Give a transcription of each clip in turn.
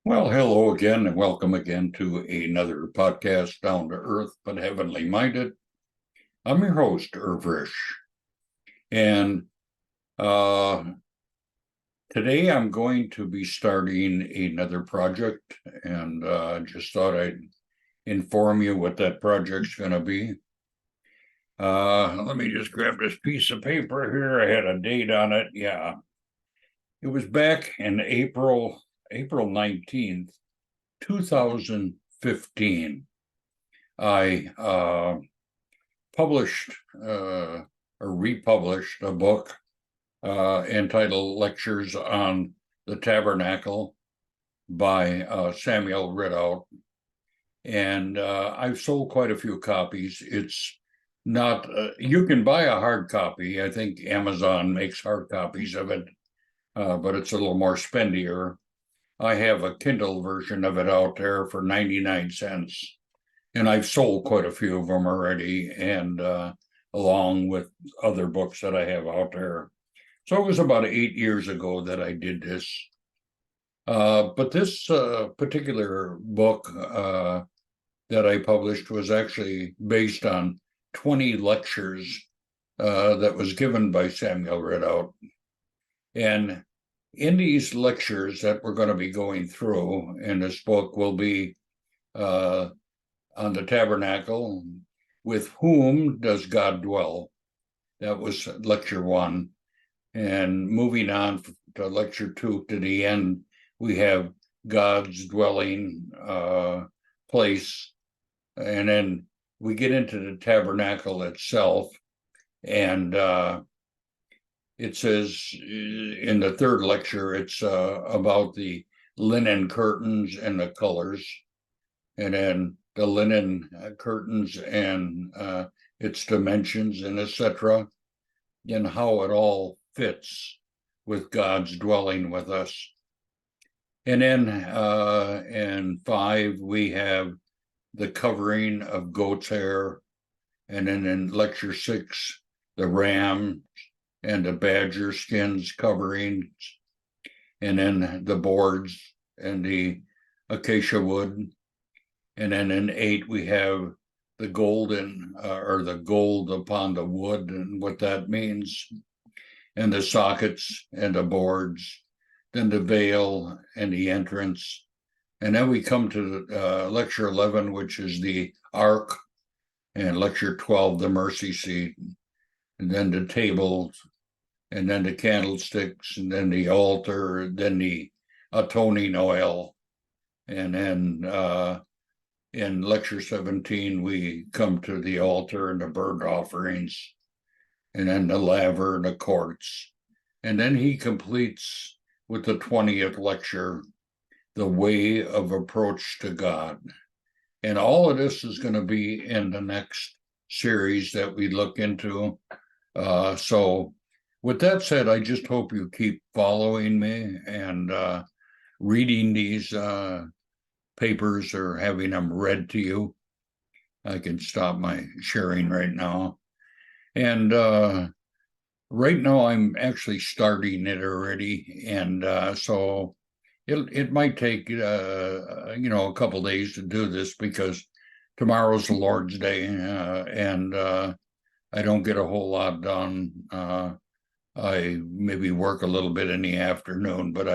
Well, hello again, and welcome again to another podcast, Down to Earth but Heavenly Minded. I'm your host, Irvish, and uh, today I'm going to be starting another project, and just thought I'd inform you what that project's going to be. Let me just grab this piece of paper here. I had a date on it. Yeah, it was back in April 19th, 2015. I published or republished a book entitled Lectures on the Tabernacle by Samuel Ridout. And I've sold quite a few copies. It's not, you can buy a hard copy. I think Amazon makes hard copies of it, but it's a little more spendier. I have a Kindle version of it out there for 99 cents. And I've sold quite a few of them already, and along with other books that I have out there. So it was about 8 years ago that I did this. But this particular book that I published was actually based on 20 lectures that was given by Samuel Ridout. And in these lectures that we're going to be going through in this book will be on the tabernacle, with whom does God dwell? That was lecture 1. And moving on to lecture 2 to the end, we have God's dwelling place. And then we get into the tabernacle itself. And it says in the 3rd lecture, it's about the linen curtains and the colors. And then the linen curtains and its dimensions and etc., and how it all fits with God's dwelling with us. And then in 5, we have the covering of goat's hair. And then in lecture 6, the ram and the badger skins coverings. And then the boards and the acacia wood. And then in 8, we have the golden or the gold upon the wood and what that means, and the sockets and the boards, then the veil and the entrance. And then we come to lecture 11, which is the ark, and lecture 12, the mercy seat, and then the tables, and then the candlesticks, and then the altar, then the atoning oil, and then in lecture 17, we come to the altar and the burnt offerings, and then the laver and the courts. And then he completes with the 20th lecture, the way of approach to God. And all of this is going to be in the next series that we look into. So with that said, I just hope you keep following me and reading these papers or having them read to you. I can stop my sharing right now. And right now I'm actually starting it already. And so it might take, a couple days to do this because tomorrow's the Lord's Day and I don't get a whole lot done. I maybe work a little bit in the afternoon, but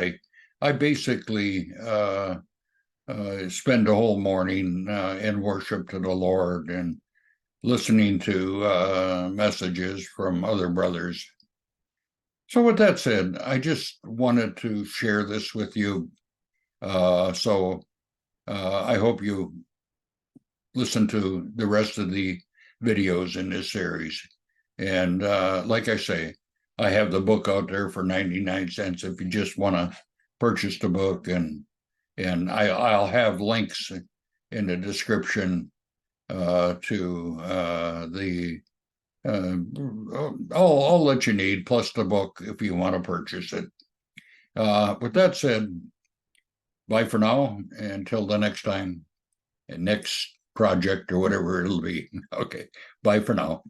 I basically spend a whole morning in worship to the Lord and listening to messages from other brothers. So with that said, I just wanted to share this with you. So I hope you listen to the rest of the videos in this series. And like I say, I have the book out there for 99 cents if you just want to purchase the book, and I'll have links in the description to all that you need, plus the book if you want to purchase it. With that said, bye for now, until the next time, and next project or whatever it'll be. Okay, bye for now.